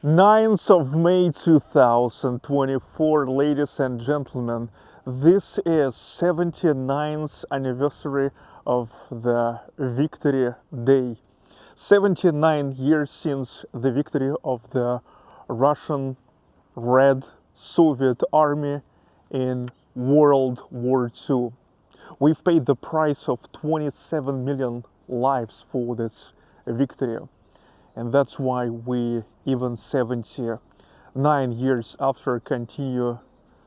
9th of May 2024, ladies and gentlemen. This is 79th anniversary of the Victory Day. 79 years since the victory of the Russian Red Soviet Army in World War II. We've paid the price of 27 million lives for this victory. And that's why we, even 79 years after, continue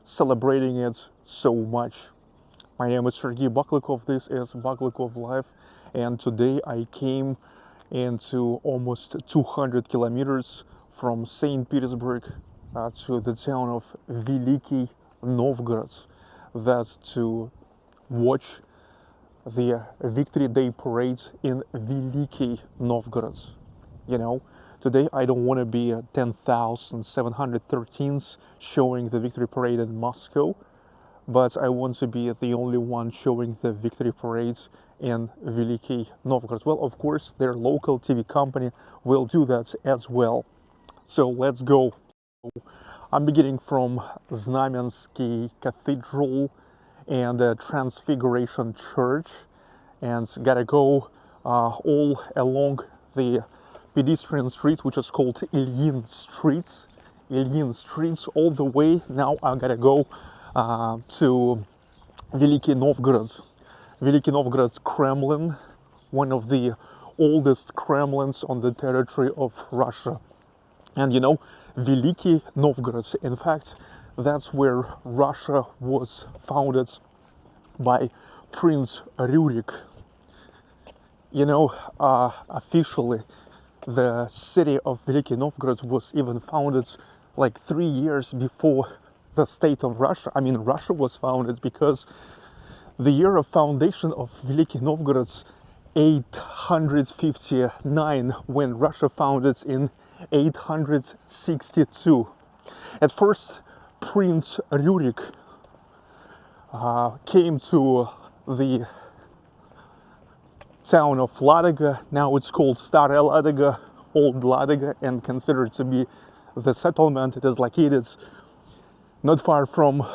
celebrating it so much. My name is Sergey Baklikov, this is Baklikov Life, and today I came into almost 200 kilometers from St. Petersburg to the town of Veliky Novgorod. That's to watch the Victory Day parade in Veliky Novgorod. You know, today I don't want to be 10,713th showing the victory parade in Moscow, but I want to be the only one showing the victory parades in Veliky Novgorod. Well, of course, their local TV company will do that as well. So let's go. I'm beginning from Znamensky Cathedral and Transfiguration Church, and gotta go all along the pedestrian street, which is called Ilyin Street. Ilyin Street all the way. Now I gotta go to Veliky Novgorod. Veliky Novgorod's Kremlin, one of the oldest Kremlins on the territory of Russia. And you know, Veliky Novgorod, in fact, that's where Russia was founded by Prince Rurik. You know, officially, the city of Veliky Novgorod was even founded like 3 years before the state of Russia. I mean, Russia was founded because the year of foundation of Veliky Novgorod's 859, when Russia founded in 862. At first, Prince Rurik came to the town of Ladoga. Now it's called Stara Ladoga, Old Ladoga, and considered to be the settlement. It is located not far from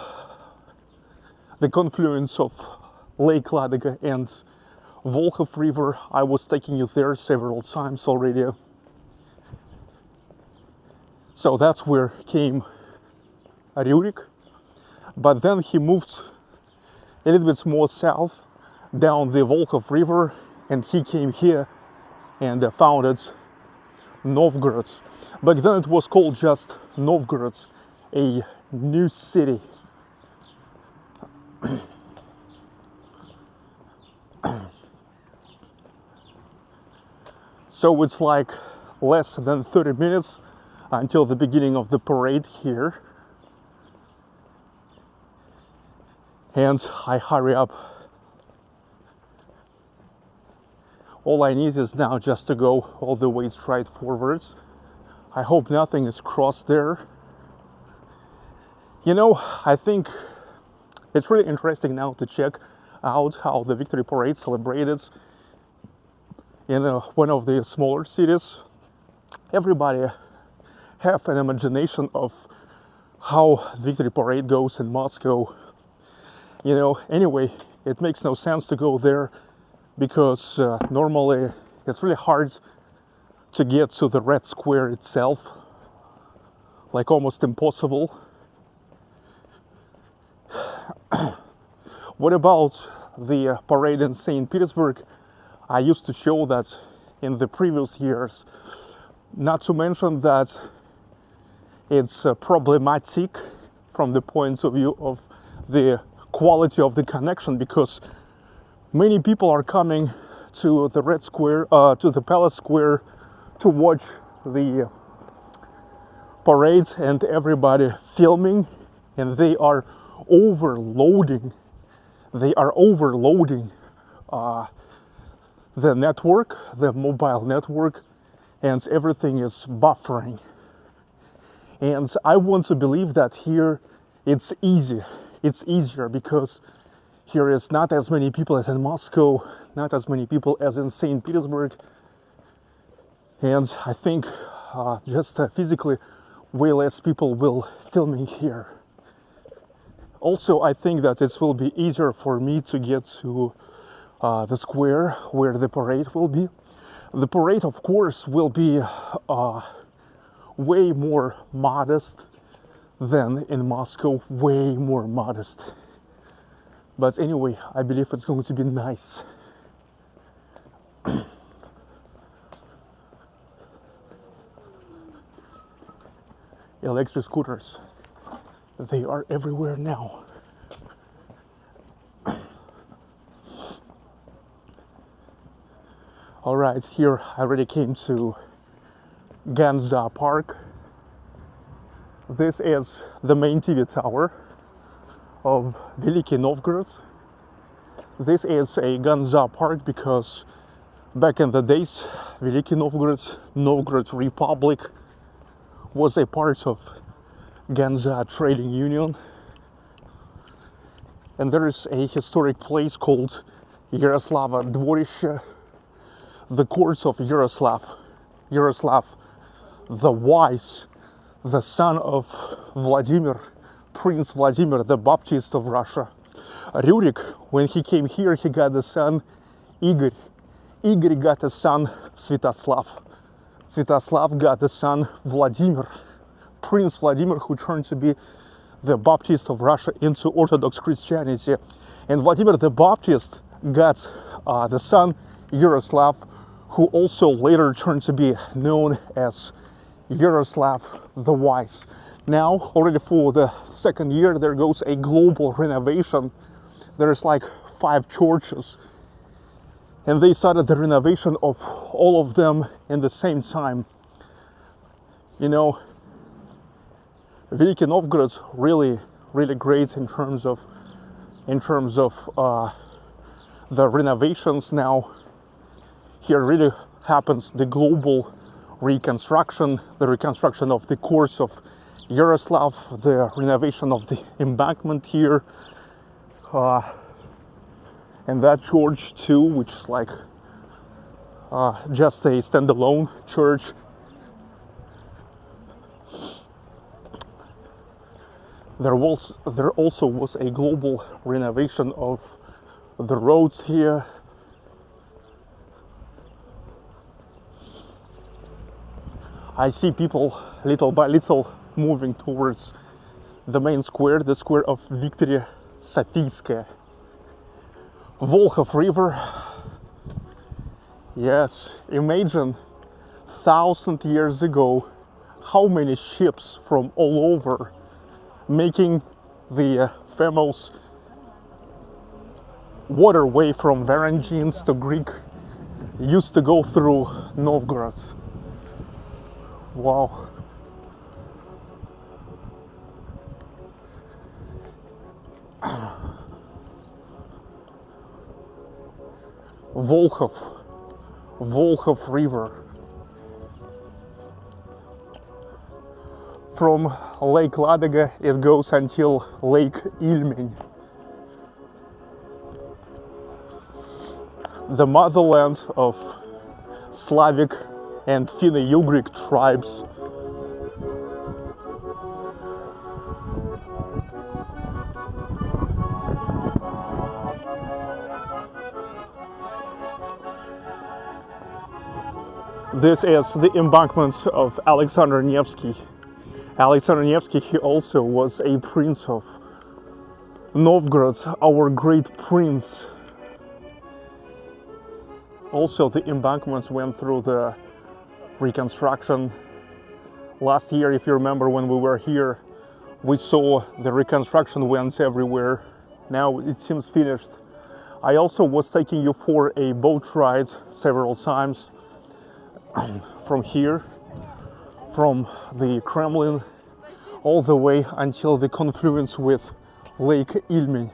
the confluence of Lake Ladoga and Volkhov River. I was taking you there several times already. So that's where came Rurik. But then he moved a little bit more south down the Volkhov River, and he came here and founded Novgorod. Back then it was called just Novgorod, a new city. So it's like less than 30 minutes until the beginning of the parade here. And I hurry up. All I need is now just to go all the way straight forwards. I hope nothing is crossed there. You know, I think it's really interesting now to check out how the Victory Parade celebrated in one of the smaller cities. Everybody have an imagination of how Victory Parade goes in Moscow. You know, anyway, it makes no sense to go there because normally it's really hard to get to the Red Square itself, like almost impossible. What about the parade in St. Petersburg? I used to show that in the previous years, not to mention that it's problematic from the point of view of the quality of the connection, because many people are coming to the Red Square, to the Palace Square, to watch the parades, and everybody filming, and they are overloading. They are overloading the network, the mobile network, and everything is buffering. And I want to believe that here it's easy. It's easier because here is not as many people as in Moscow, not as many people as in St. Petersburg. And I think just physically way less people will filming here. Also, I think that it will be easier for me to get to the square where the parade will be. The parade, of course, will be way more modest than in Moscow, way more modest. But anyway, I believe it's going to be nice. Electric scooters, they are everywhere now. All right, here I already came to Ganza Park. This is the main TV tower of Veliky Novgorod. This is a Ganza Park because back in the days, Veliky Novgorod Republic was a part of Ganza Trading Union. And there is a historic place called Yaroslava Dvoriще, the courts of Yaroslav the Wise, the son of Vladimir, Prince Vladimir the Baptist of Russia. Rurik, when he came here, he got the son Igor. Igor got a son Svetoslav. Svetoslav got the son Vladimir, Prince Vladimir, who turned to be the Baptist of Russia into Orthodox Christianity. And Vladimir the Baptist got the son Yaroslav, who also later turned to be known as Yaroslav the Wise. Now, already for the second year, there goes a global renovation. There's like 5 churches, and they started the renovation of all of them in the same time. You know, Veliky Novgorod's really great in terms of the renovations now. Here really happens the global reconstruction, the reconstruction of the course of Yaroslav, the renovation of the embankment here, and that church too, which is like just a standalone church. There also was a global renovation of the roads here. I see people little by little moving towards the main square, the square of Victoria Sofiyskaya. Volkhov River. Yes, imagine 1,000 years ago how many ships from all over making the famous waterway from Varangians to Greek used to go through Novgorod. Wow. Volkhov River. From Lake Ladoga it goes until Lake Ilmen. The motherland of Slavic and Finno-Ugric tribes. This is the embankment of Alexander Nevsky. Alexander Nevsky, he also was a prince of Novgorod, our great prince. Also, the embankments went through the reconstruction. Last year, if you remember, when we were here, we saw the reconstruction went everywhere. Now it seems finished. I also was taking you for a boat ride several times from here, from the Kremlin, all the way until the confluence with Lake Ilmen.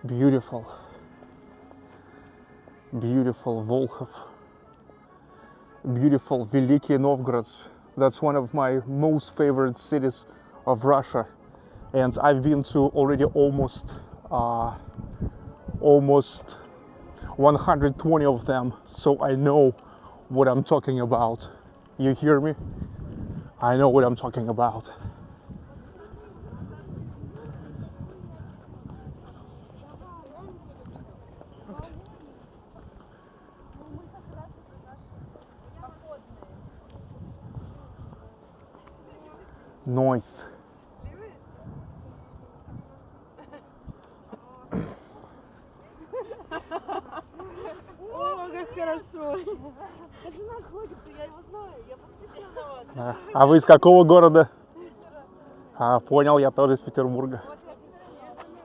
Beautiful, beautiful Volkhov, beautiful Veliky Novgorod. That's one of my most favorite cities of Russia, and I've been to already almost 120 of them, so I know what I'm talking about. You hear me? I know what I'm talking about. Noise. О, как хорошо. Это находится, я его знаю, я подписана на вас. А вы из какого города? А, понял, я тоже из Петербурга.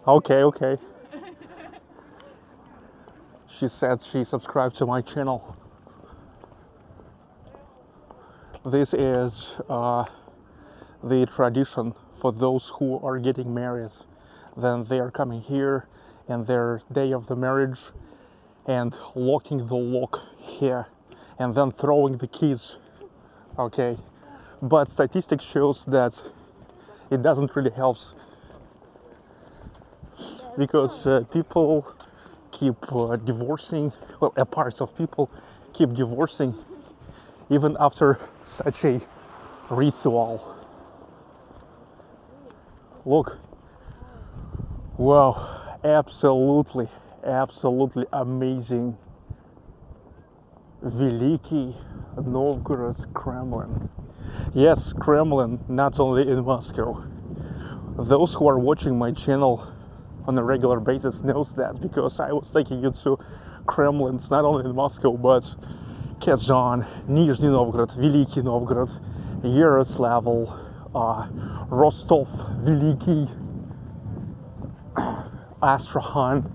Okay, okay. She said she subscribed to my channel. This is the tradition for those who are getting married. Then they are coming here and their day of the marriage and locking the lock here and then throwing the keys. Okay, but statistics shows that it doesn't really help because people keep divorcing. Well, a part of people keep divorcing even after such a ritual. Look, wow, absolutely amazing. Veliky Novgorod Kremlin. Yes, Kremlin, not only in Moscow. Those who are watching my channel on a regular basis knows that because I was taking you to Kremlins not only in Moscow but Kazan, Nizhny Novgorod, Veliky Novgorod, Yaroslavl, Rostov, Veliky, Astrakhan.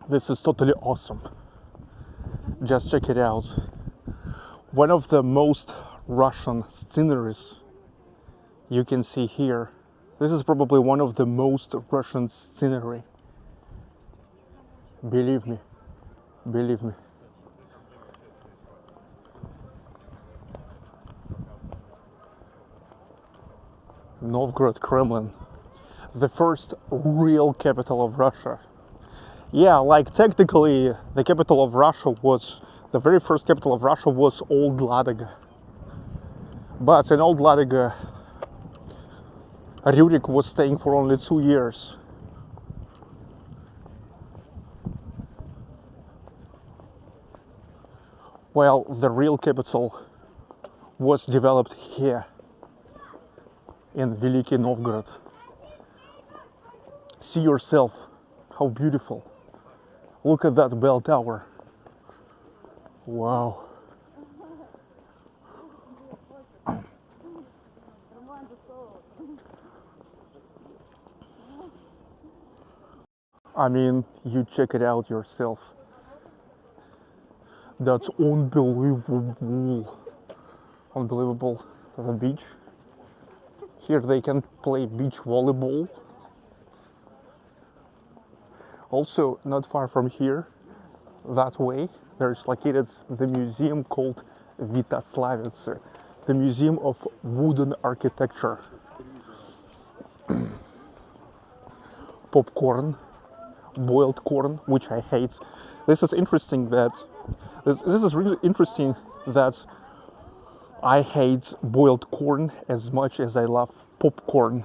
This is totally awesome. Just check it out. One of the most Russian sceneries you can see here. This is probably one of the most Russian scenery. Believe me, believe me. Novgorod Kremlin, the first real capital of Russia. Yeah, like technically the capital of Russia was, the very first capital of Russia was Old Ladoga. But in Old Ladoga, Rurik was staying for only 2 years. While the real capital was developed here in Veliky Novgorod. See yourself, how beautiful. Look at that bell tower. Wow. I mean, you check it out yourself. That's unbelievable. Unbelievable. The beach. Here they can play beach volleyball. Also, not far from here, that way, there's located the museum called Vitaslavitsa, the Museum of Wooden Architecture. Popcorn, boiled corn, which I hate. This is interesting that this is really interesting that I hate boiled corn as much as I love popcorn.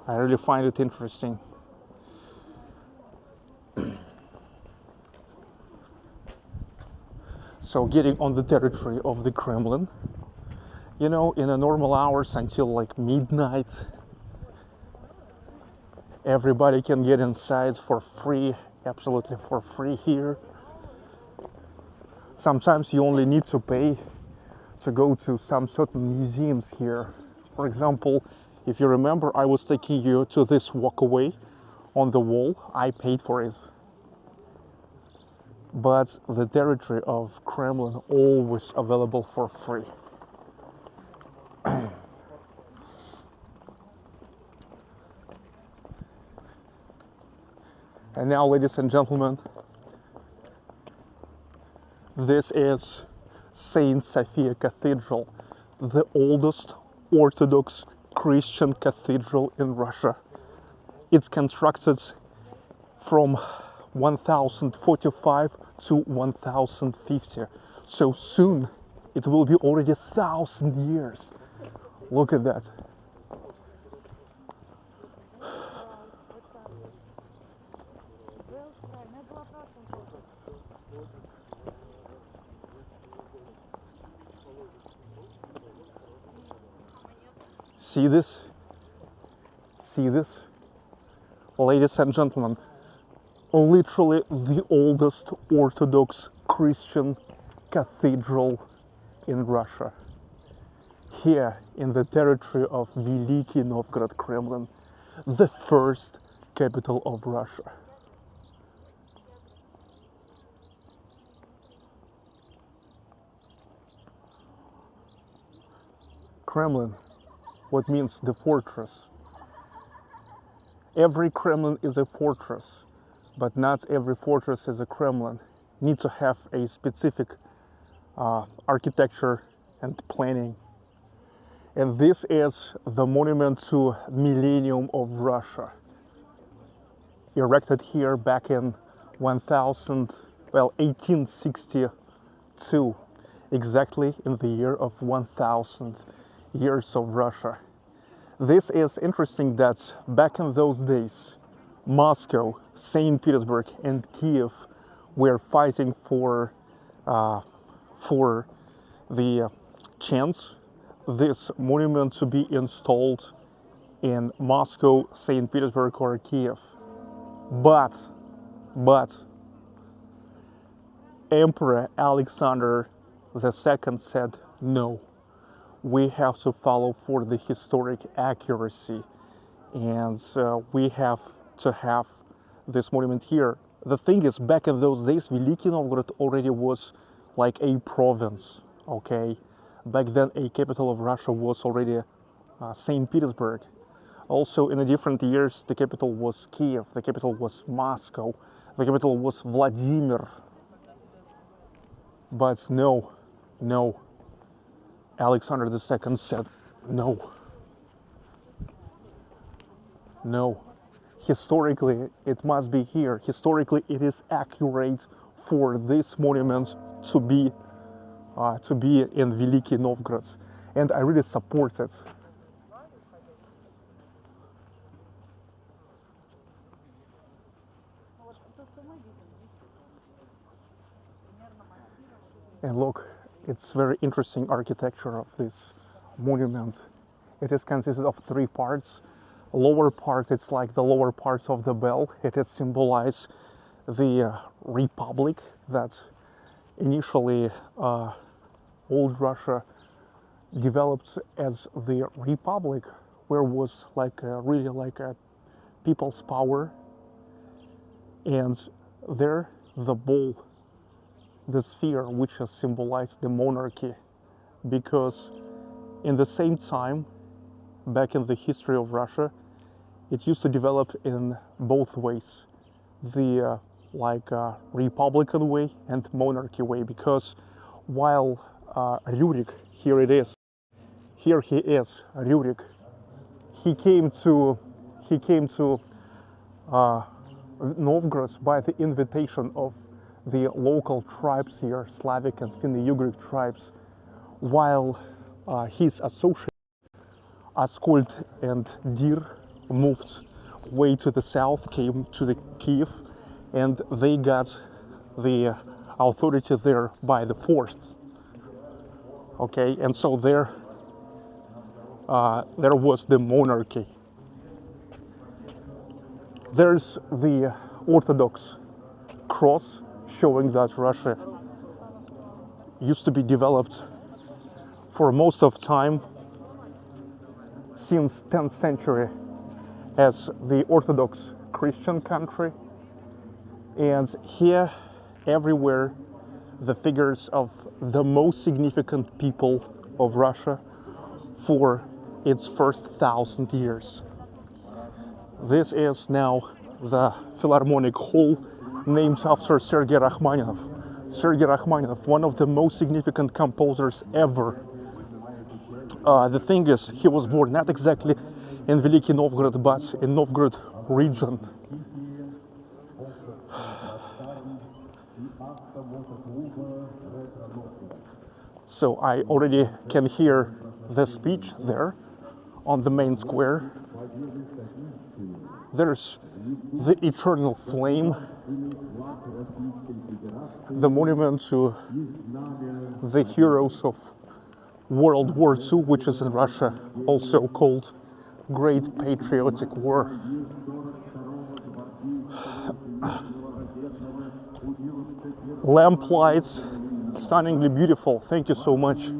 I really find it interesting. So getting on the territory of the Kremlin, you know, in the normal hours until like midnight, everybody can get inside for free, absolutely for free here. Sometimes you only need to pay to go to some certain museums here. For example, if you remember, I was taking you to this walkway on the wall. I paid for it. But the territory of Kremlin always available for free. And now, ladies and gentlemen, This is Saint Sophia Cathedral, the oldest Orthodox Christian cathedral in Russia. It's constructed from 1045 to 1050. So soon it will be already 1,000 years. Look at that. See this? See this? Ladies and gentlemen, literally the oldest Orthodox Christian cathedral in Russia. Here in the territory of Veliky Novgorod Kremlin, the first capital of Russia. Kremlin, what means the fortress. Every Kremlin is a fortress, but not every fortress is a Kremlin. Need to have a specific architecture and planning. And this is the monument to Millennium of Russia, erected here back in 1862, exactly in the year of 1000 years of Russia. This is interesting that back in those days, Moscow, St. Petersburg, and Kiev were fighting for the chance this monument to be installed in Moscow, St. Petersburg, or Kiev. But Emperor Alexander II said no. We have to follow for the historic accuracy, and we have to have this monument here. The thing is, back in those days, Veliky Novgorod already was like a province, okay? Back then, a capital of Russia was already St. Petersburg. Also, in the different years, the capital was Kiev, the capital was Moscow, the capital was Vladimir. But no. Alexander II said no. No. Historically, it must be here. Historically, it is accurate for this monument to be in Veliky Novgorod, and I really support it. And look, it's very interesting architecture of this monument. It is consisted of 3 parts. Lower part, it's like the lower parts of the bell. It is symbolize the republic that initially old Russia developed as the republic, where was like really like a people's power. And there the ball, the sphere, which has symbolized the monarchy, because in the same time, back in the history of Russia, it used to develop in both ways, the republican way and monarchy way, because while Rurik, here he is, Rurik, he came to Novgorod by the invitation of the local tribes here, Slavic and Finno-Ugric tribes, while his associates, Askold and Dir, moved way to the south, came to the Kiev, and they got the authority there by the force. Okay, and so there was the monarchy. There's the Orthodox cross, showing that Russia used to be developed for most of time since 10th century as the Orthodox Christian country. And here, everywhere, the figures of the most significant people of Russia for its first 1,000 years. This is now the Philharmonic Hall, named after Sergei Rachmaninoff. Sergei Rachmaninoff, one of the most significant composers ever. The thing is, he was born not exactly in Veliky Novgorod, but in Novgorod region. So I already can hear the speech there on the main square. There's the eternal flame, the monument to the heroes of World War II, which is in Russia also called Great Patriotic War. Lamp lights, stunningly beautiful. Thank you so much.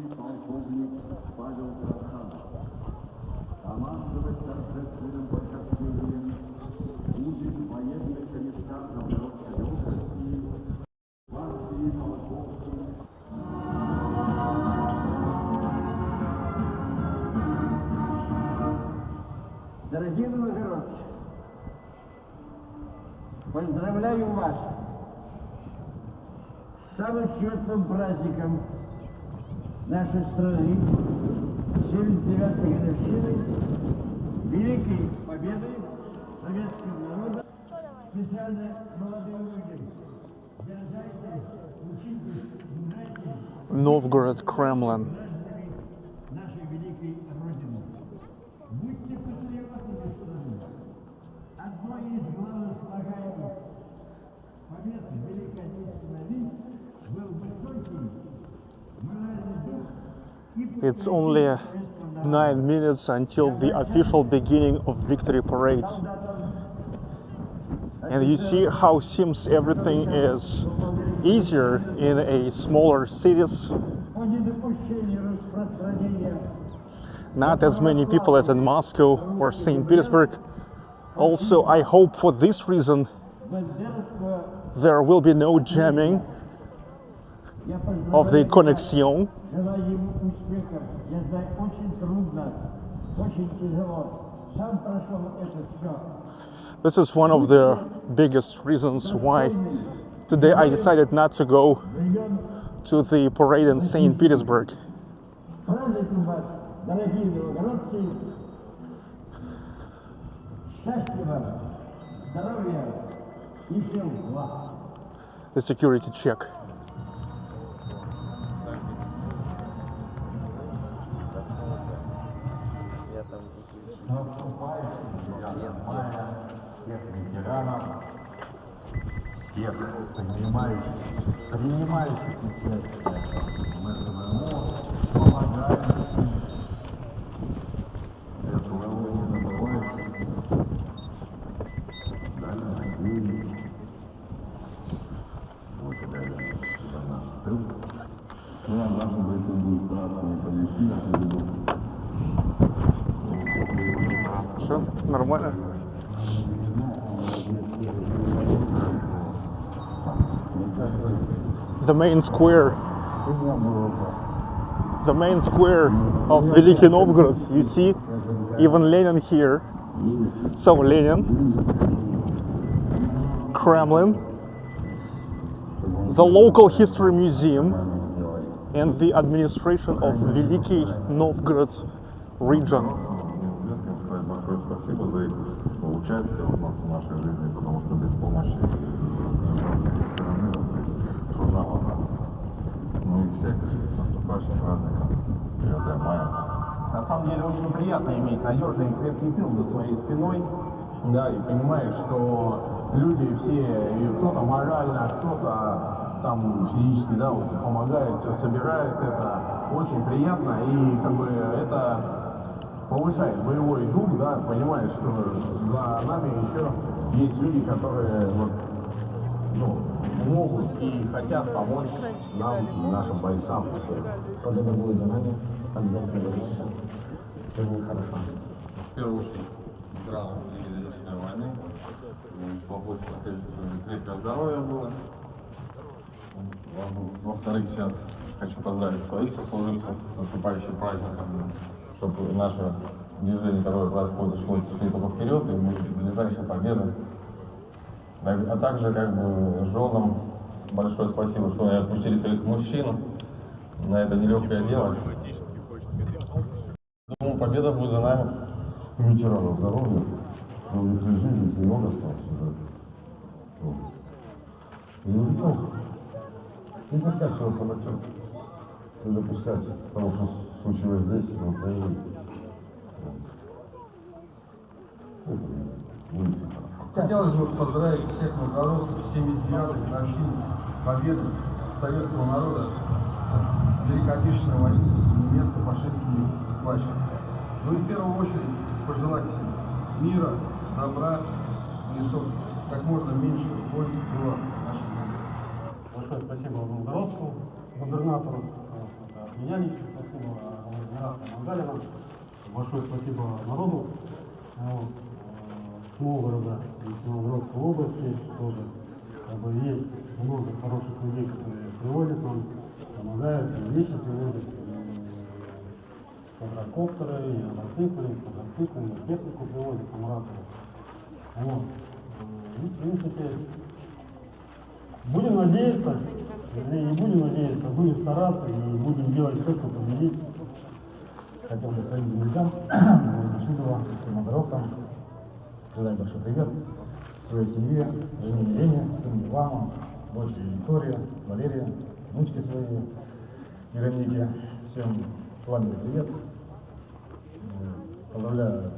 Дорогие новгородцы, поздравляю вас с самым светлым праздником нашей страны, 79-й годовщины Великой Победы советского народа, специально молодые люди. Дерзайте, учитесь, умножайте Novgorod Kremlin. нашей великой Родины. Будьте патриотами страны. Одно из главных слагаемых побед в Великой Отечественной войне был высокий моральный дух и It's only 9 minutes until the official beginning of victory parades. And you see how seems everything is easier in a smaller cities. по недопущению распространения Not as many people as in Moscow or St. Petersburg. Also, I hope for this reason бандеровского. there will be no jamming Я of the поздравляю, connection. желаю ему успехов. Я знаю, очень трудно, очень тяжело. Сам прошел это все. This is one of the biggest reasons why today I decided not to go to the parade in St. Petersburg. Праздником вас, дорогие новгородцы. Счастья вам, здоровья и всем благ. The security check. С наступающим 9 мая всех ветеранов, всех принимающих участие в СВО, помогающих, СВО не забывающих, даже надеюсь, благодаря за наш тыл. Я даже в этом будет страшно Палестина, Все нормально. The main square of Veliky Novgorod. You see, even Lenin here. So Lenin, Kremlin, the local history museum, and the administration of Veliky Novgorod region. Большое спасибо за их участие в нашей жизни, потому что без помощи стороны трудна была. Ну и всех с наступающим праздником 9 мая. На самом деле очень приятно иметь надежный и крепкий тыл за своей спиной, да, и понимаешь, что люди все, и кто-то морально, кто-то там физически, да, вот, помогает, все собирает, это очень приятно, и как бы это повышает боевой дух, да, понимаешь, что за нами еще есть люди, которые вот, ну, могут и хотят помочь нам, нашим бойцам всем. Победа будет за нами, обязательно вернемся. Все будет хорошо. В первую очередь, здравия Великой Отечественной войны, побольше крепкого здоровья было. Во-вторых, сейчас хочу поздравить своих сослуживцев с наступающим праздником, чтобы наше движение, которое происходит, шло чуть-чуть только вперед, и мы ближайшие победы. А также как бы женам большое спасибо, что они отпустили своих мужчин на это нелегкое дело. Думаю, победа будет за нами. Ветеранов здоровья, долгих жизней, много осталось уже. И не пускать всего самотек, не допускать того, что случилось здесь, на Украине. Хотелось бы поздравить всех новгородцев с 79-й годовщиной победы советского народа с Великой Отечественной войны с немецко-фашистскими захватчиками. Ну и в первую очередь пожелать всем мира, добра и чтобы как можно меньше войн было в нашей земле. Большое спасибо новгородскому губернатору, от меня лично спасибо губернатору Галину, большое спасибо народу с Новгорода и с Новгородской области тоже. Есть много хороших людей, которые приводят нам, помогают, и вещи приводят, квадрокоптеры, и мотоциклы, и технику приводят, аккумуляторы. Вот. И, в принципе, будем надеяться, не будем надеяться, будем стараться и будем делать все, чтобы победить. Хотел бы своим землякам, Чудова, всем новгородцам передать большой привет своей семье, жене Елене, сыну Ивану, дочери Виктория, Валерия, внучке своей Веронике. Всем пламенный привет. Поздравляю,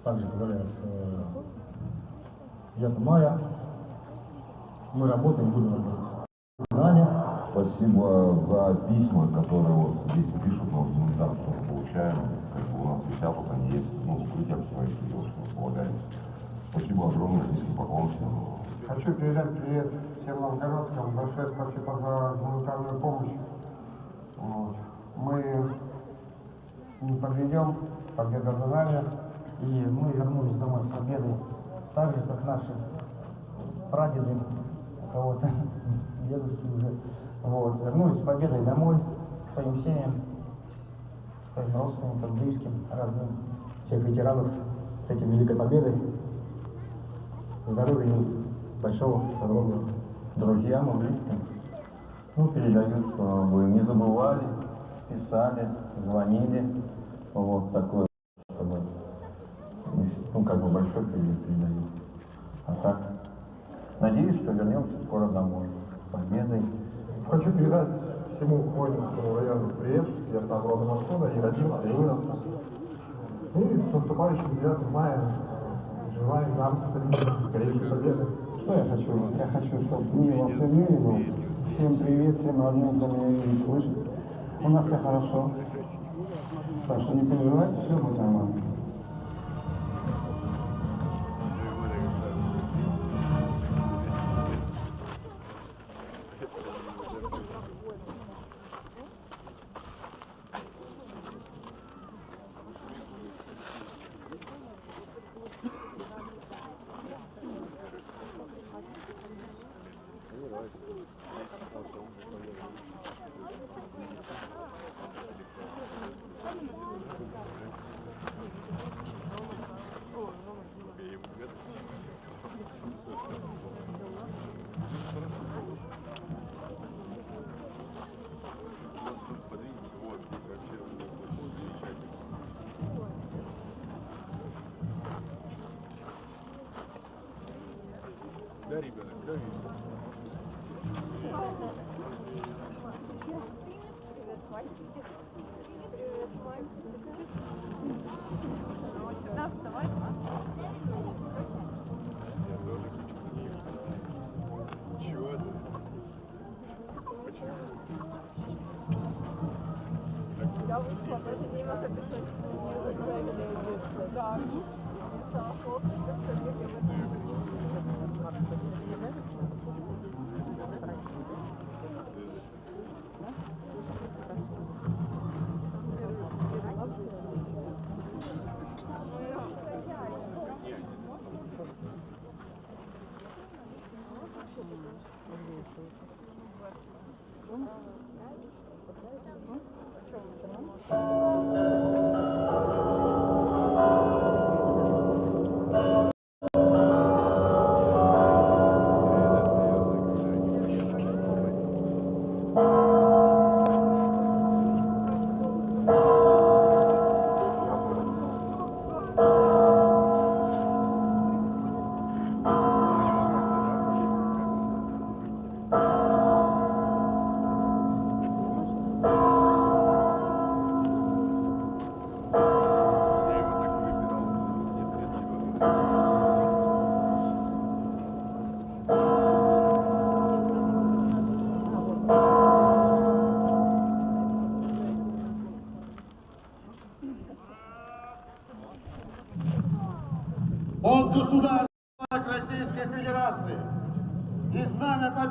также поздравляю с 9 мая. Мы работаем, будем работать. Спасибо за письма, которые вот здесь пишут, но мы там тоже получаем. Как бы у нас висят, вот они есть, ну, в укрытиях своих, полагаем. Спасибо огромное, низкий поклон всем. Хочу передать привет всем новгородцам. Большое спасибо за гуманитарную помощь. Вот. Мы не подведем, победа за нами. И мы вернулись домой с победой, так же, как наши прадеды, у кого-то дедушки уже. Вот. Вернулись с победой домой, к своим семьям, к своим родственникам, близким, родным. Всех ветеранов с этим великой победой. Здоровья и большого здоровья Друзьям и близким, ну, передаю, что вы не забывали, писали, звонили, вот такое, чтобы, ну, как бы большой привет передаю. А так, надеюсь, что вернемся скоро домой с победой. Хочу передать всему Хвойницкому району привет. Я сам родом оттуда, и родился, и вырос. И с наступающим 9 мая желаю нам скорейшей победы. Что я хочу? Я хочу, чтобы мир во всем мире был. Всем привет, всем родным, кто меня видит, слышит. У нас все хорошо. Так что не переживайте, все будет нормально. Да, ребята, да, Вот сюда вставать. я тоже хочу подъехать. Чего ты? Почему? Я вышла, просто не могу писать. Да. Стало плохо, что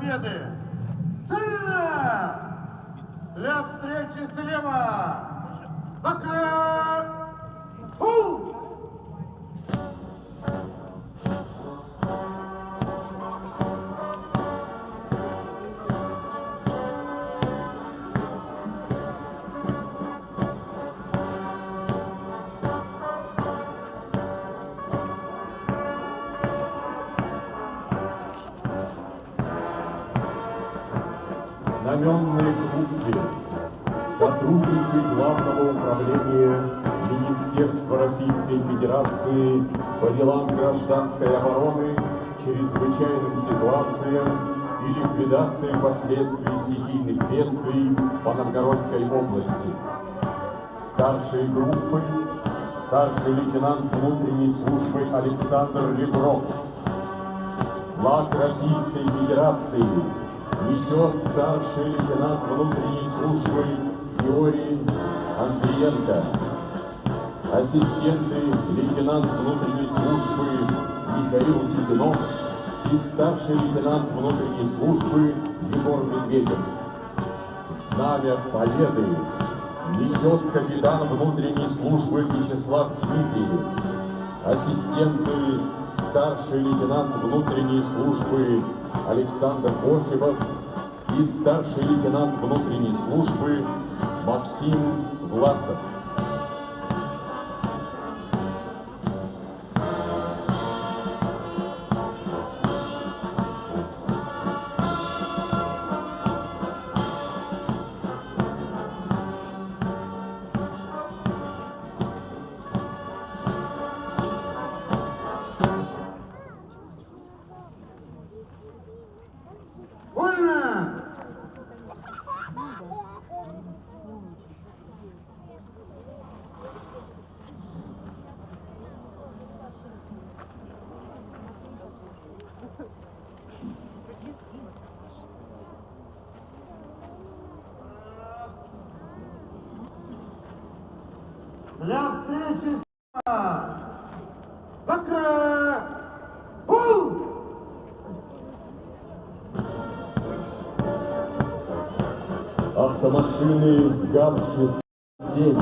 победы! Цельно! Для встречи слева! Накрыт! Пул! Знаменные группы, сотрудники Главного управления Министерства Российской Федерации по делам гражданской обороны, чрезвычайным ситуациям и ликвидации последствий стихийных бедствий по Новгородской области. Старшие группы, старший лейтенант внутренней службы Александр Ребров. Флаг Российской Федерации несет старший лейтенант внутренней службы Георгий Андриенко. Ассистенты лейтенант внутренней службы Михаил Титинов и старший лейтенант внутренней службы Егор Медведев. Знамя Победы несет капитан внутренней службы Вячеслав Дмитриев. Ассистенты старший лейтенант внутренней службы Александр Осипов и старший лейтенант внутренней службы Максим Власов. Для встречи Накрыт! Пул! Автомашины ГАЗ-67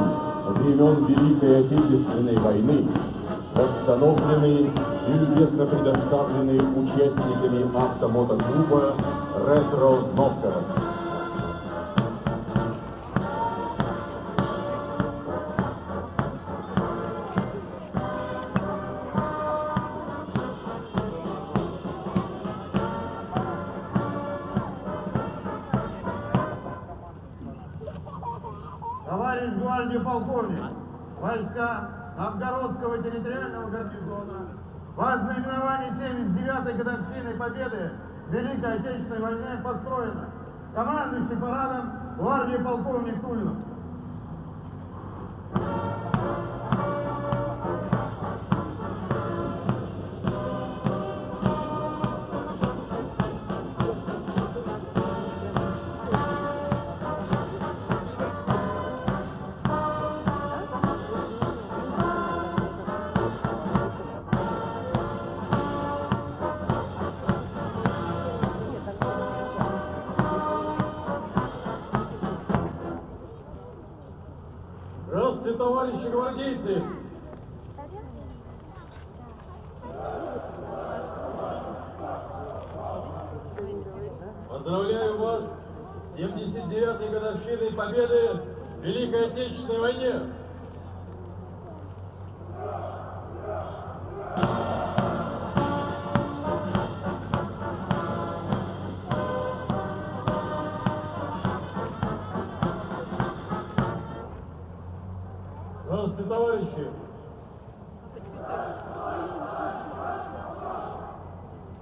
времен Великой Отечественной войны восстановлены и любезно предоставлены участниками автомотоклуба «Ретро Новгород». Товарищ гвардии полковник, войска Новгородского территориального гарнизона во знаменовании 79-й годовщины Победы в Великой Отечественной войне построено. Командующий парадом гвардии полковник Тулинов. Здравствуйте, товарищи гвардейцы! Поздравляю вас с 79-й годовщиной Победы в Великой Отечественной войне! Здравствуйте, товарищи!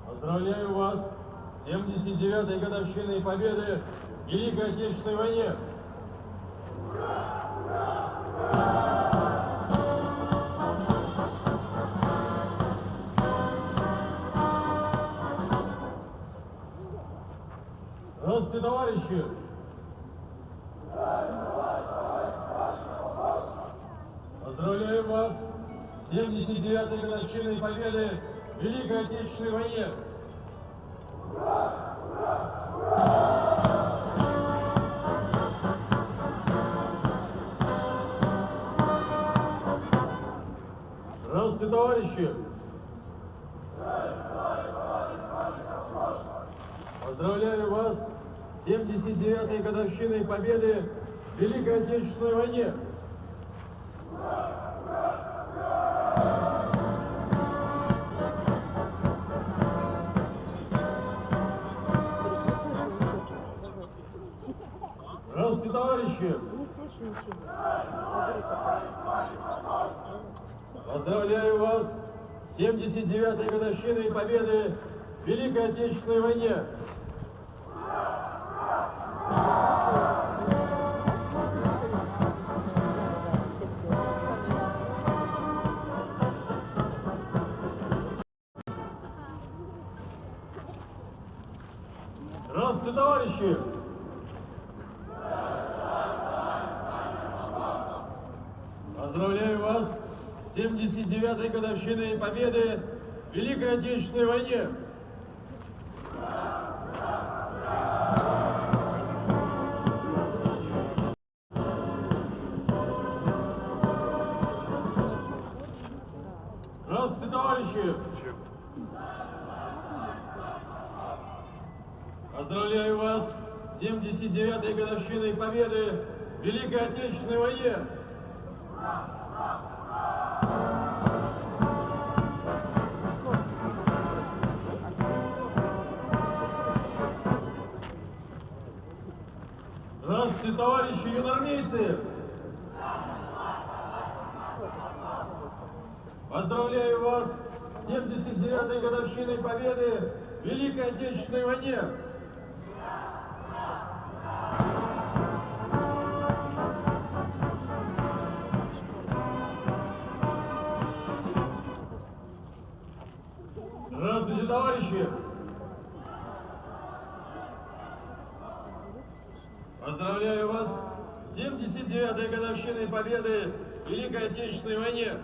Поздравляю вас с 79-й годовщиной Победы в Великой Отечественной войне! Здравствуйте, товарищи! Поздравляю вас с 79-й годовщиной Победы в Великой Отечественной войне! Здравствуйте, товарищи! Поздравляю вас с 79-й годовщиной победы в Великой Отечественной войне! Здравствуйте, товарищи! Не слышу ничего. Поздравляю вас с 79-й годовщиной победы в Великой Отечественной войне! Здравствуйте, товарищи! Поздравляю вас с 79-й годовщиной победы в Великой Отечественной войне! Здравствуйте, товарищи! Поздравляю вас с 79-й годовщиной победы в Великой Отечественной войне! Здравствуйте, товарищи юноармейцы! Поздравляю вас с 79-й годовщиной победы в Великой Отечественной войне! Здравствуйте, товарищи! Поздравляю вас с 79-й годовщиной победы в Великой Отечественной войне!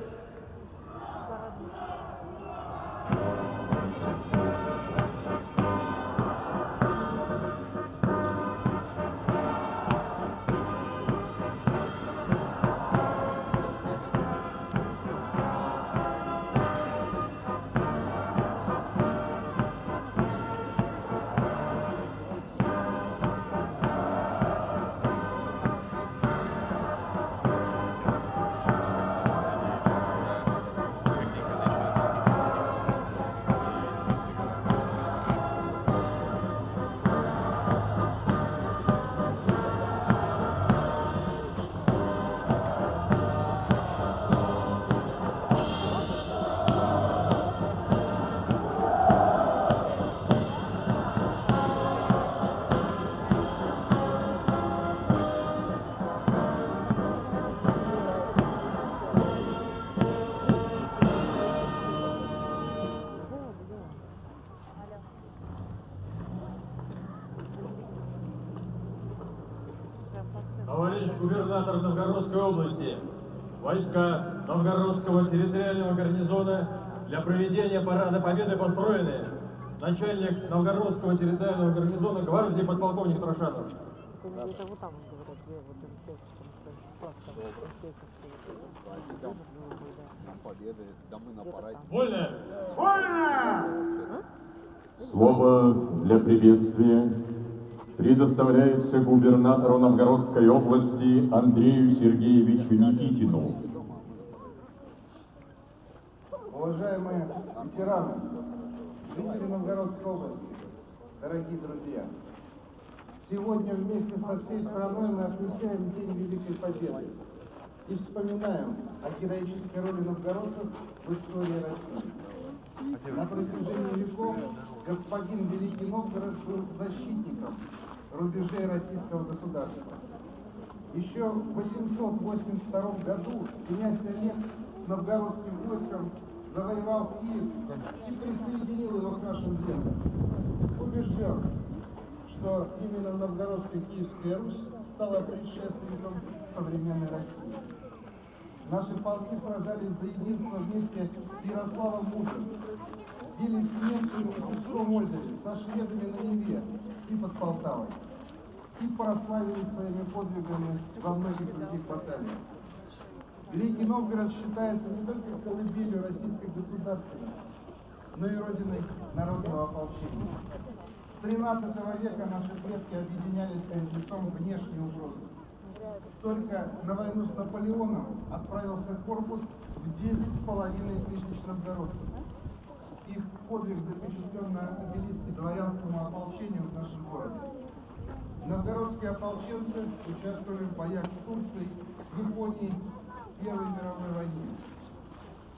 Товарищ губернатор Новгородской области, войска Новгородского территориального гарнизона для проведения парада Победы построены. Начальник Новгородского территориального гарнизона гвардии подполковник Трошанов. Это вот там говорят, где вот Победы, да мы на параде. Вольно! Вольно! Слово для приветствия предоставляется губернатору Новгородской области Андрею Сергеевичу Никитину. Уважаемые ветераны, жители Новгородской области, дорогие друзья, сегодня вместе со всей страной мы отмечаем День Великой Победы и вспоминаем о героической роли новгородцев в истории России. На протяжении веков господин Великий Новгород был защитником рубежей российского государства. Еще в 882 году князь Олег с новгородским войском завоевал Киев и присоединил его к нашим землям. Убежден, что именно Новгородская Киевская Русь стала предшественником современной России. Наши полки сражались за единство вместе с Ярославом Мудрым, бились с немцами на Чудском озере, со шведами на Неве, и под Полтавой. И прославились своими подвигами во многих других баталиях. Великий Новгород считается не только колыбелью российской государственности, но и родиной народного ополчения. С XIII века наши предки объединялись перед лицом внешней угрозы. Только на войну с Наполеоном отправился корпус в 10,5 тысяч новгородцев. Их подвиг запечатлен на обелиске дворянскому ополчению в нашем городе. Новгородские ополченцы участвовали в боях с Турцией, Японией в Первой мировой войне.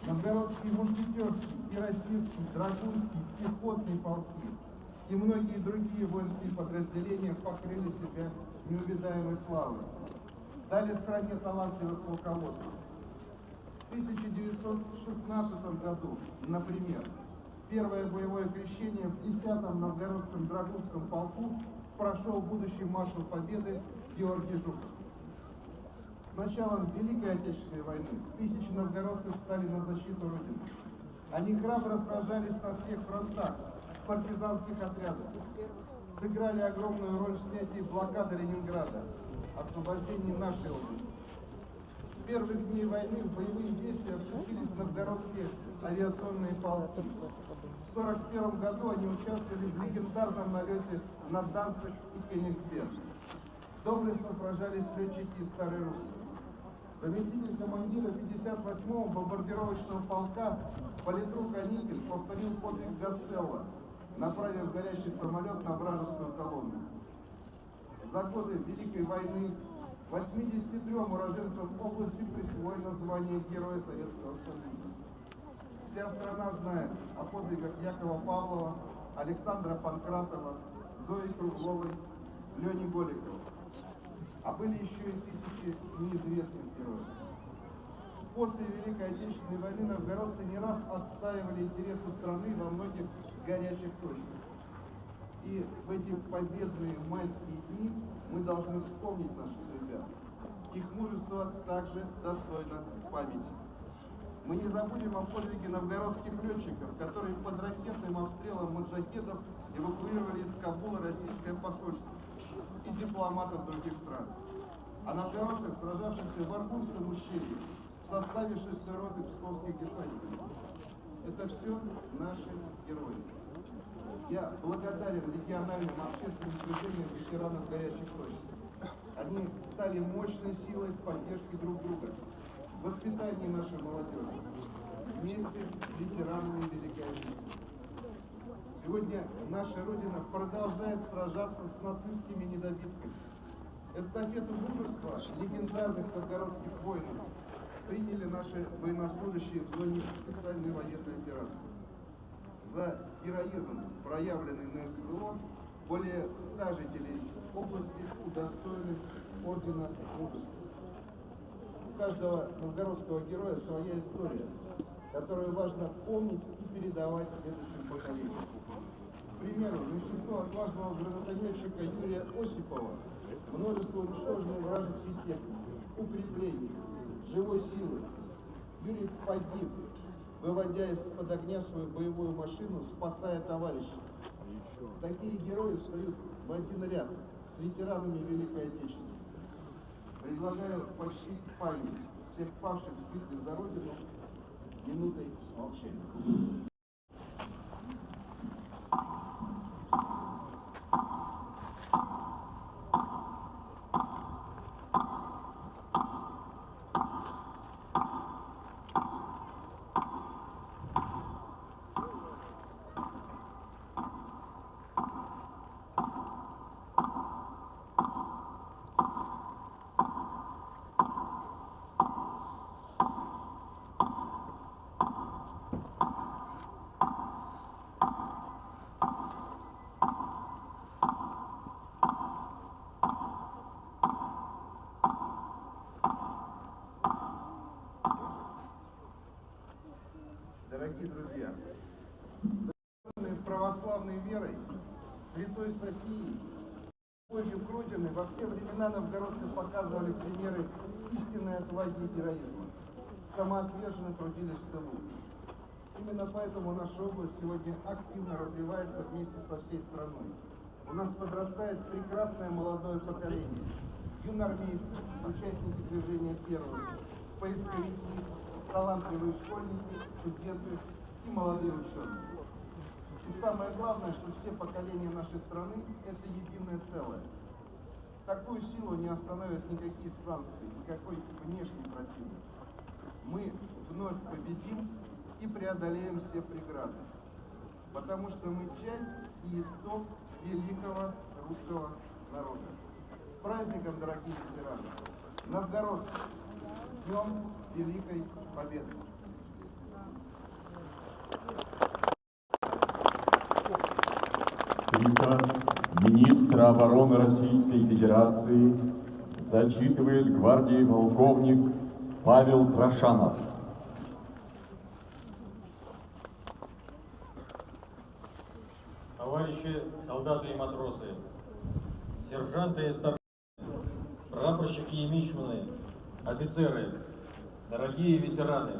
Новгородские мушкетерские, кирасирские, драгунские, пехотные полки и многие другие воинские подразделения покрыли себя неувидаемой славой. Дали стране талантливых полководцев. В 1916 году, например, первое боевое крещение в 10-м Новгородском драгунском полку прошел будущий маршал Победы Георгий Жуков. С началом Великой Отечественной войны тысячи новгородцев стали на защиту Родины. Они храбро сражались на всех фронтах, в партизанских отрядах, сыграли огромную роль в снятии блокады Ленинграда, освобождении нашей области. С первых дней войны в боевые действия включились новгородские авиационные полки. В 1941 году они участвовали в легендарном налете на Данциг и Кенигсберг. Доблестно сражались летчики из Старой Руссы. Заместитель командира 58-го бомбардировочного полка политрук Аникин повторил подвиг Гастелло, направив горящий самолет на вражескую колонну. За годы Великой войны 83 уроженцам области присвоено звание Героя Советского Союза. Вся страна знает о подвигах Якова Павлова, Александра Панкратова, Зои Кругловой, Лени Голикова. А были еще и тысячи неизвестных героев. После Великой Отечественной войны новгородцы не раз отстаивали интересы страны во многих горячих точках. И в эти победные майские дни мы должны вспомнить наших ребят. Их мужество также достойно памяти. Мы не забудем о подвиге новгородских летчиков, которые под ракетным обстрелом маджахедов эвакуировали из Кабула российское посольство и дипломатов других стран. О новгородцах, сражавшихся в Архунском ущелье в составе 6-й роты псковских десантников. Это все наши герои. Я благодарен региональным общественным движениям ветеранов горячих точек. Они стали мощной силой в поддержке друг друга, в воспитании нашей молодежи, вместе с ветеранами Великой Отечественной. Сегодня наша Родина продолжает сражаться с нацистскими недобитками. Эстафету мужества легендарных новгородских воинов приняли наши военнослужащие в зоне специальной военной операции. За героизм, проявленный на СВО, более 100 жителей области удостоены ордена мужества. У каждого новгородского героя своя история, которую важно помнить и передавать следующим поколениям. К примеру, на счету отважного гранатометчика Юрия Осипова множество уничтоженной вражеской техники, укреплений, живой силы. Юрий погиб, выводя из-под огня свою боевую машину, спасая товарищей. Такие герои встают в один ряд с ветеранами Великой Отечественной. Предлагаю почтить память всех павших в битве за Родину минутой молчания. Дорогие друзья, православной верой, Святой Софией, любовью к Родине во все времена новгородцы показывали примеры истинной отваги и героизма, самоотверженно трудились в тылу. Именно поэтому наша область сегодня активно развивается вместе со всей страной. у нас подрастает прекрасное молодое поколение. Юноармейцы, участники движения первых, поисковики, талантливые школьники, студенты и молодые ученые. И самое главное, что все поколения нашей страны – это единое целое. Такую силу не остановят никакие санкции, никакой внешний противник. Мы вновь победим и преодолеем все преграды, потому что мы часть и исток великого русского народа. С праздником, дорогие ветераны! Новгородцы! С Днем Великой Победы! Приказ министра обороны Российской Федерации зачитывает гвардии полковник Павел Трошанов. Товарищи солдаты и матросы, сержанты и старшины, прапорщики и мичманы, офицеры, дорогие ветераны,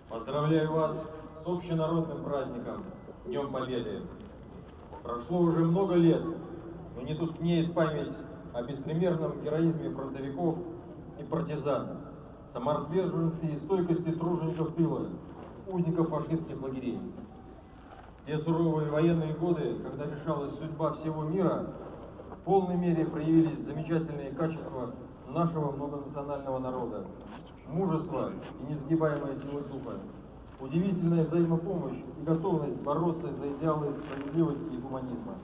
поздравляю вас с общенародным праздником Днем Победы. Прошло уже много лет, но не тускнеет память о беспримерном героизме фронтовиков и партизан, самоотверженности и стойкости тружеников тыла, узников фашистских лагерей. В те суровые военные годы, когда решалась судьба всего мира, в полной мере проявились замечательные качества нашего многонационального народа. Мужество и несгибаемая сила духа, удивительная взаимопомощь и готовность бороться за идеалы справедливости и гуманизма.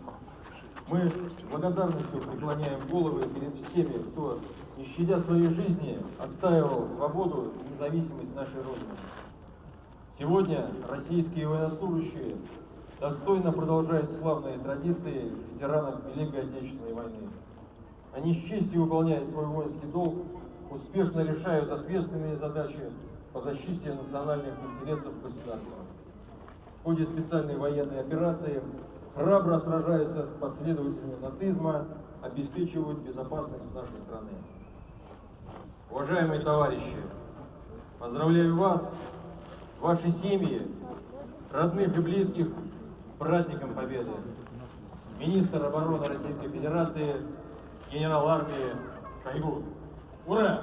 Мы с благодарностью преклоняем головы перед всеми, кто, не щадя своей жизни, отстаивал свободу и независимость нашей Родины. Сегодня российские военнослужащие достойно продолжают славные традиции ветеранов Великой Отечественной войны. Они с честью выполняют свой воинский долг, успешно решают ответственные задачи по защите национальных интересов государства. В ходе специальной военной операции храбро сражаются с последователями нацизма, обеспечивают безопасность нашей страны. Уважаемые товарищи, поздравляю вас, ваши семьи, родных и близких с праздником Победы. Министр обороны Российской Федерации, генерал армии Шойгу. Ура!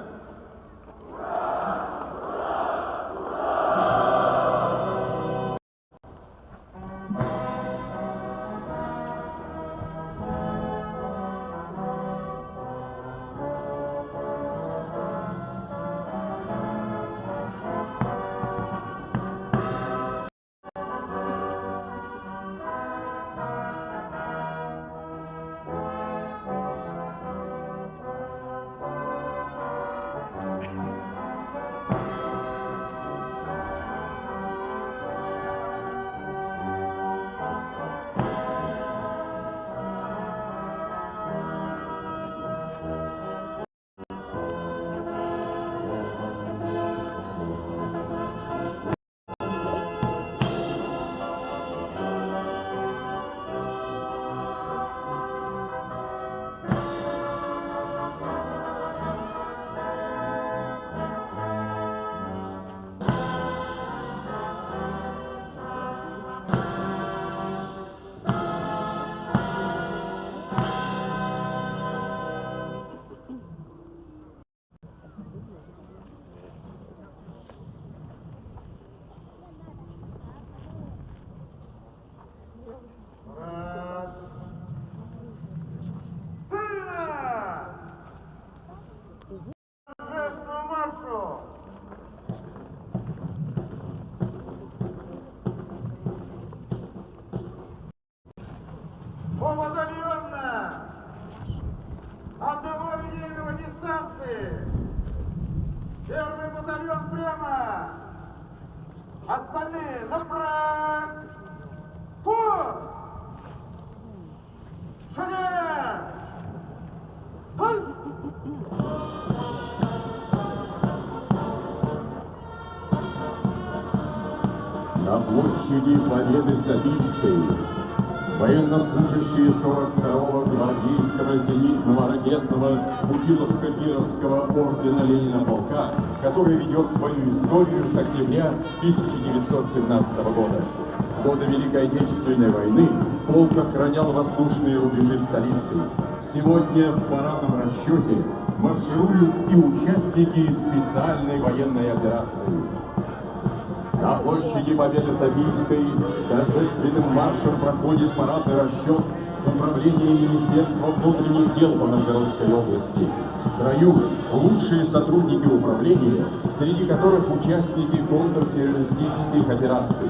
Побатальонно! Одного линейного дистанции! Первый батальон прямо! Остальные направо! Фу! Шагай! На площади Победы Софийской военнослужащие 42-го гвардейского зенитного ракетного Путиловско-Кировского ордена Ленина полка, который ведет свою историю с октября 1917 года. В годы Великой Отечественной войны полк охранял воздушные рубежи столицы. Сегодня в парадном расчете маршируют и участники специальной военной операции. На площади Победы Софийской торжественным маршем проходит парадный расчет управления Министерства внутренних дел по Новгородской области. В строю лучшие сотрудники управления, среди которых участники контртеррористических операций.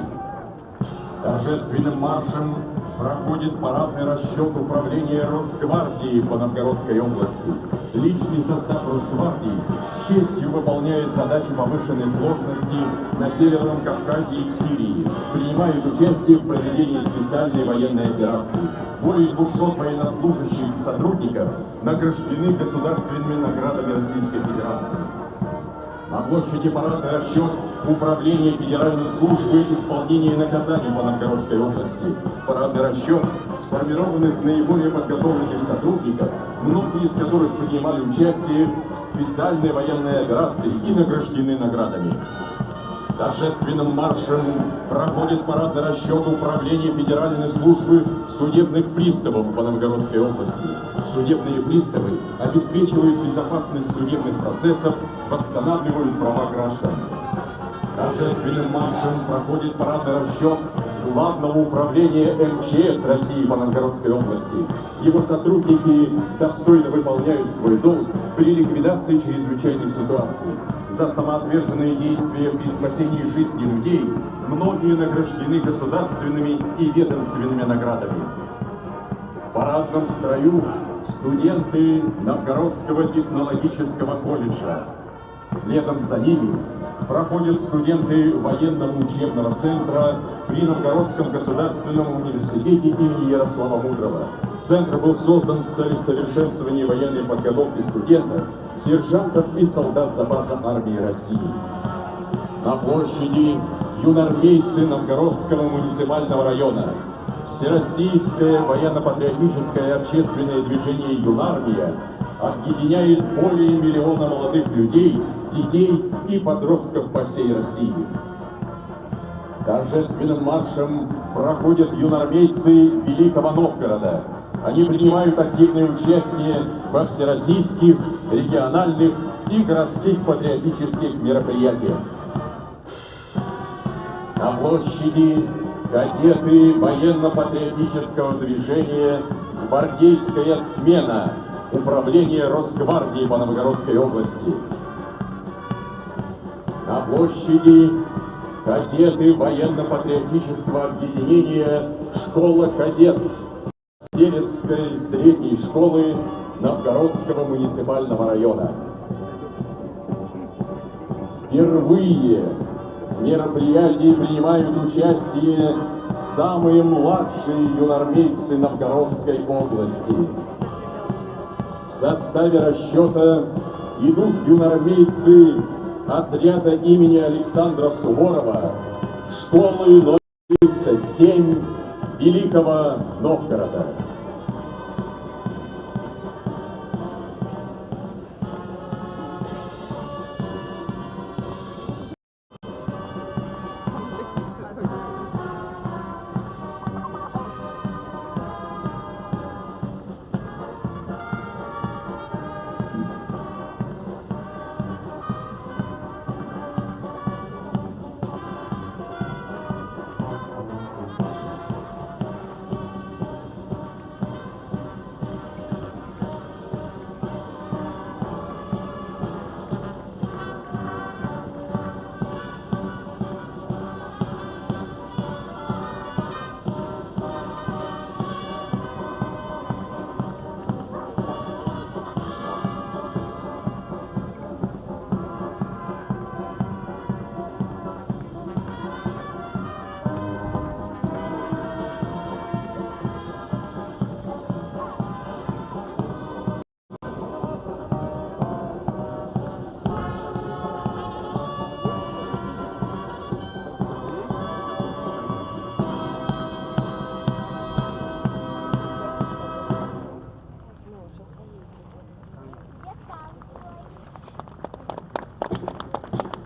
Торжественным маршем проходит парадный расчет управления Росгвардии по Новгородской области. Личный состав Росгвардии с честью выполняет задачи повышенной сложности на Северном Кавказе и в Сирии, принимает участие в проведении специальной военной операции. Более 200 военнослужащих и сотрудников награждены государственными наградами Российской Федерации. На площади парадный расчет Управления Федеральной службы исполнения наказаний по Новгородской области. Парадный расчет сформирован из наиболее подготовленных сотрудников, многие из которых принимали участие в специальной военной операции и награждены наградами. Торжественным маршем проходит парадный расчет Управления Федеральной службы судебных приставов по Новгородской области. Судебные приставы обеспечивают безопасность судебных процессов, восстанавливают права граждан. Торжественным маршем проходит парадный расчет Главного управления МЧС России по Новгородской области. Его сотрудники достойно выполняют свой долг при ликвидации чрезвычайных ситуаций. За самоотверженные действия при спасении жизни людей многие награждены государственными и ведомственными наградами. В парадном строю студенты Новгородского технологического колледжа. Следом за ними проходят студенты военного учебного центра при Новгородском государственном университете имени Ярослава Мудрого. Центр был создан в целях совершенствования военной подготовки студентов, сержантов и солдат запаса армии России. На площади юнармейцы Новгородского муниципального района. Всероссийское военно-патриотическое общественное движение «Юнармия» объединяет более 1 миллиона молодых людей, детей и подростков по всей России. Торжественным маршем проходят юнармейцы Великого Новгорода. Они принимают активное участие во всероссийских, региональных и городских патриотических мероприятиях. На площади кадеты военно-патриотического движения «Гвардейская смена» Управление Росгвардии по Новгородской области. На площади кадеты военно-патриотического объединения «Школа кадет» сельской средней школы Новгородского муниципального района. Впервые в мероприятии принимают участие самые младшие юнармейцы Новгородской области. В составе расчета идут юнармейцы отряда имени Александра Суворова, школы номер 37 Великого Новгорода.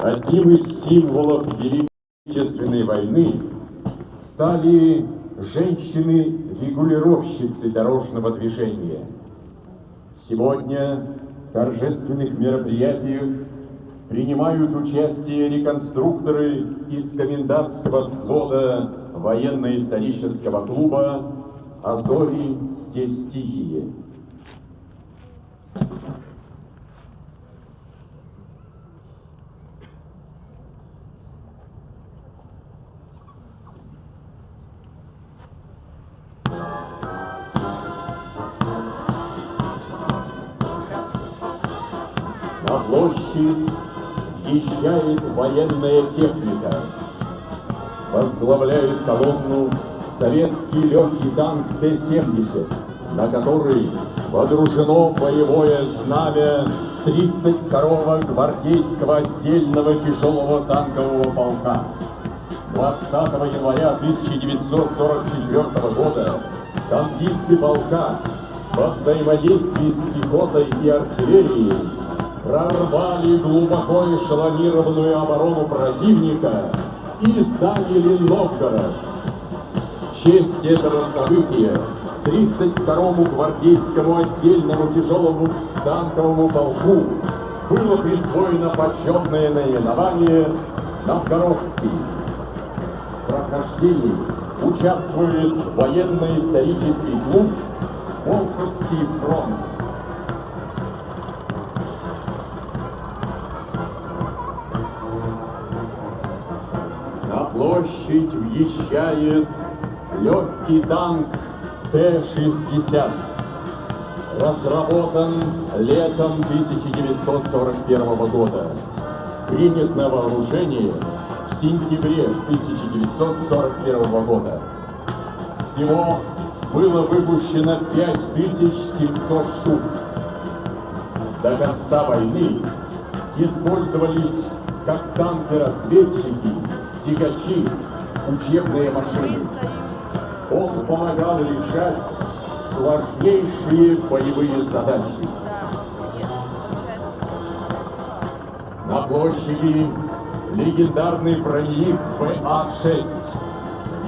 Одним из символов Великой Отечественной войны стали женщины-регулировщицы дорожного движения. Сегодня в торжественных мероприятиях принимают участие реконструкторы из комендантского взвода военно-исторического клуба «Азори стихии». На площадь въезжает военная техника. Возглавляет колонну советский легкий танк Т-70, на который водружено боевое знамя 32-го гвардейского отдельного тяжелого танкового полка. 20 января 1944 года танкисты полка во взаимодействии с пехотой и артиллерией прорвали глубоко эшелонированную оборону противника и заняли Новгород. В честь этого события 32-му гвардейскому отдельному тяжелому танковому полку было присвоено почетное наименование «Новгородский». В прохождении участвует военно-исторический клуб «Волховский фронт». На площадь въезжает легкий танк Т-60. Разработан летом 1941 года. Принят на вооружение в сентябре 1941 года. Всего было выпущено 5700 штук. До конца войны использовались как танки-разведчики, тягачи, учебные машины. Он помогал решать сложнейшие боевые задачи. На площади легендарный броневик ПА-6.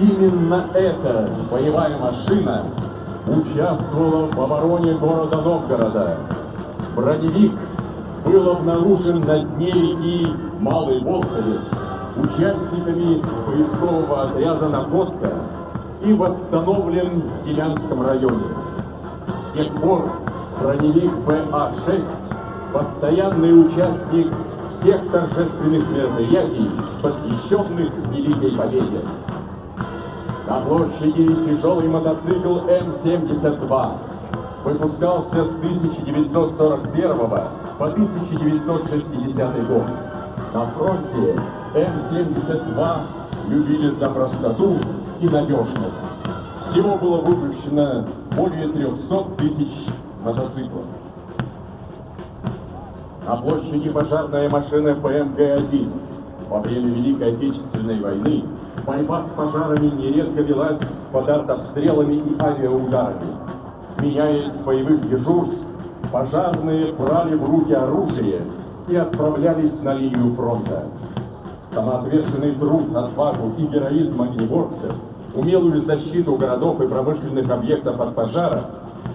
Именно эта боевая машина участвовала в обороне города Новгорода. Броневик был обнаружен на дне реки Малый Волховец участниками поискового отряда «Находка» и восстановлен в Телянском районе. С тех пор броневик ПА-6 – постоянный участник всех торжественных мероприятий, посвященных Великой Победе. На площади тяжелый мотоцикл М-72 выпускался с 1941 по 1960 год. На фронте М-72 любили за простоту и надежность. Всего было выпущено более 300 тысяч мотоциклов. На площади пожарная машина ПМГ-1. Во время Великой Отечественной войны борьба с пожарами нередко велась под артобстрелами и авиаударами. Сменяясь с боевых дежурств, пожарные брали в руки оружие и отправлялись на линию фронта. Самоотверженный труд, отвагу и героизм огнеборцев, умелую защиту городов и промышленных объектов от пожара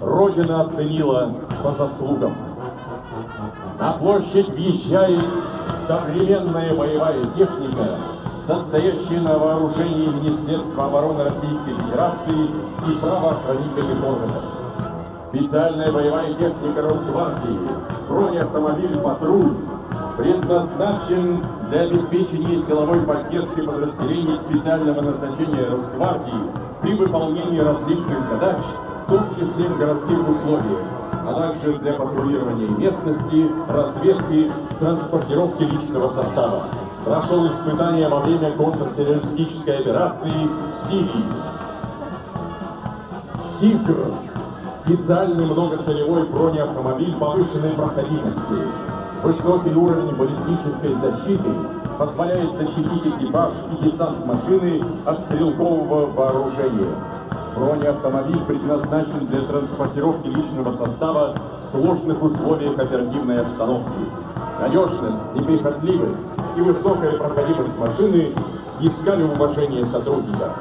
Родина оценила по заслугам. На площадь въезжает современная боевая техника, состоящая на вооружении Министерства обороны Российской Федерации и правоохранительных органов. Специальная боевая техника Росгвардии, бронеавтомобиль «Патруль» предназначен для обеспечения силовой поддержки подразделений специального назначения Росгвардии при выполнении различных задач, в том числе в городских условиях, а также для патрулирования местности, разведки, транспортировки личного состава. Прошел испытания во время контртеррористической операции в Сирии. «Тигр» – специальный многоцелевой бронеавтомобиль повышенной проходимости. Высокий уровень баллистической защиты позволяет защитить экипаж и десант машины от стрелкового вооружения. Бронеавтомобиль предназначен для транспортировки личного состава в сложных условиях оперативной обстановки. Надежность, неприхотливость и высокая проходимость машины снискали уважение сотрудников.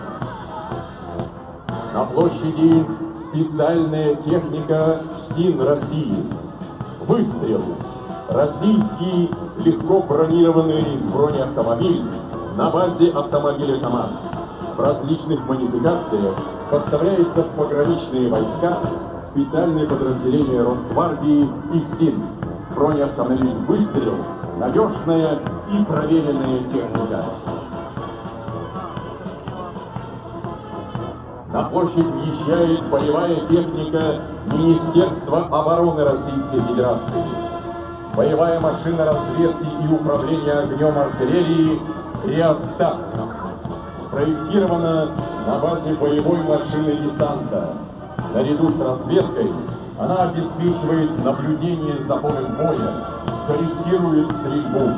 На площади специальная техника СИН России. Выстрел. Российский легко бронированный бронеавтомобиль на базе автомобиля КАМАЗ. В различных модификациях поставляется в пограничные войска, специальные подразделения Росгвардии и ФСИН. Бронеавтомобиль «Выстрел» – надежная и проверенная техника. На площадь въезжает боевая техника Министерства обороны Российской Федерации. Боевая машина разведки и управления огнем артиллерии «Реостат». Спроектирована на базе боевой машины десанта. Наряду с разведкой она обеспечивает наблюдение за полем боя, корректирует стрельбу.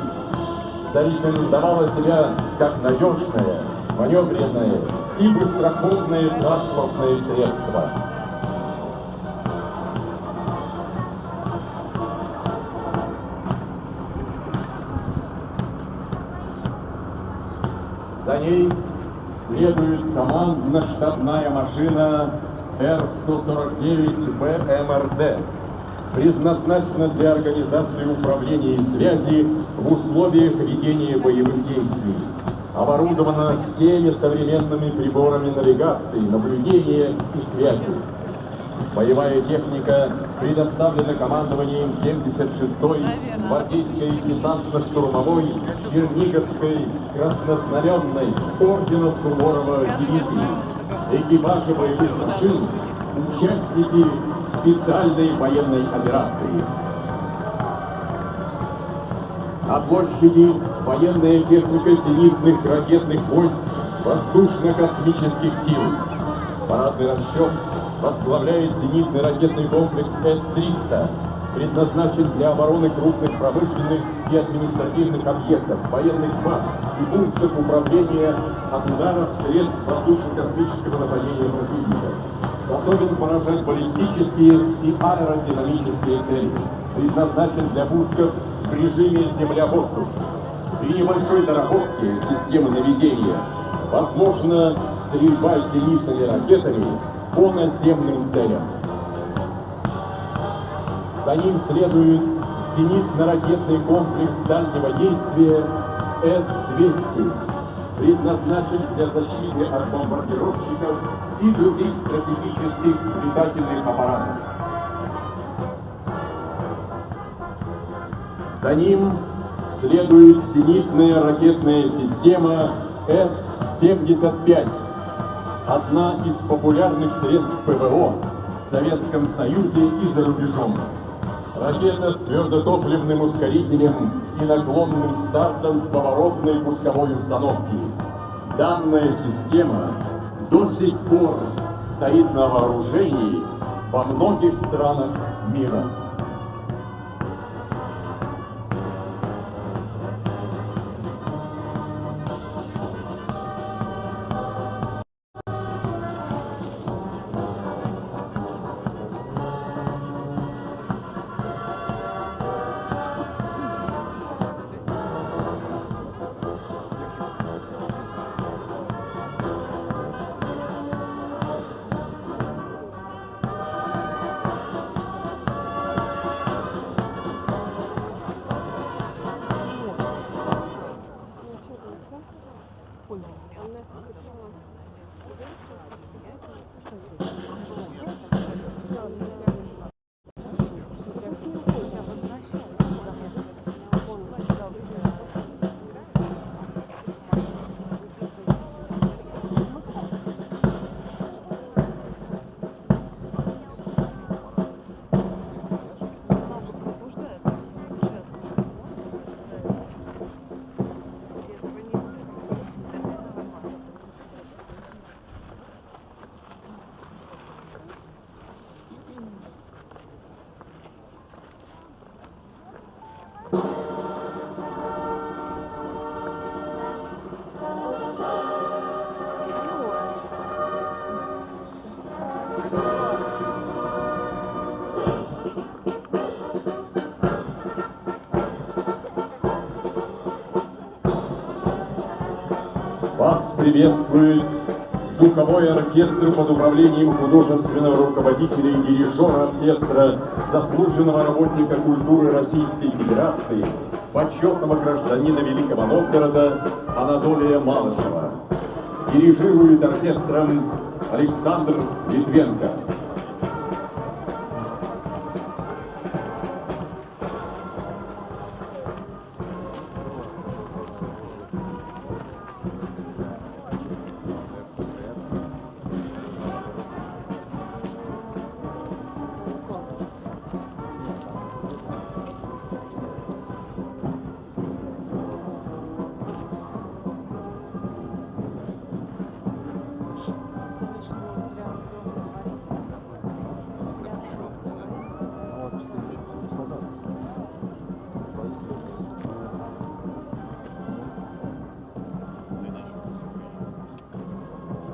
Зарекомендовала себя как надежное, маневренное и быстроходное транспортное средство. За ней следует командно-штабная машина Р-149 БМРД. Предназначена для организации управления и связи в условиях ведения боевых действий. Оборудована всеми современными приборами навигации, наблюдения и связи. Боевая техника предоставлена командованием 76-й гвардейской десантно-штурмовой Черниговской краснознаменной ордена Суворова дивизии. Экипажи боевых машин – участники специальной военной операции. На площади военная техника зенитных ракетных войск воздушно-космических сил. Парадный расчет возглавляет зенитный ракетный комплекс С-300, предназначен для обороны крупных промышленных и административных объектов, военных баз и пунктов управления от ударов средств воздушно-космического нападения противника. Способен поражать баллистические и аэродинамические цели. Предназначен для пусков в режиме земля-воздух. При небольшой доработке системы наведения возможна стрельба зенитными ракетами по наземным целям. За ним следует зенитно-ракетный комплекс дальнего действия С-200, предназначен для защиты от бомбардировщиков и других стратегических летательных аппаратов. За ним следует зенитная ракетная система С-75, одна из популярных средств ПВО в Советском Союзе и за рубежом. Ракета с твердотопливным ускорителем и наклонным стартом с поворотной пусковой установки. Данная система до сих пор стоит на вооружении во многих странах мира. Вас приветствует духовой оркестр под управлением художественного руководителя и дирижера оркестра, заслуженного работника культуры Российской Федерации, почетного гражданина Великого Новгорода Анатолия Малышева. Дирижирует оркестром Александр Литвенко.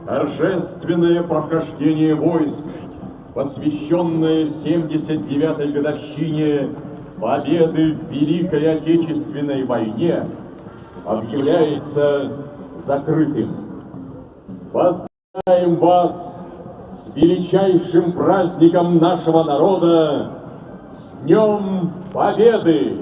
Торжественное прохождение войск, посвященное 79-й годовщине победы в Великой Отечественной войне, объявляется закрытым. Поздравляем вас с величайшим праздником нашего народа, с Днем Победы!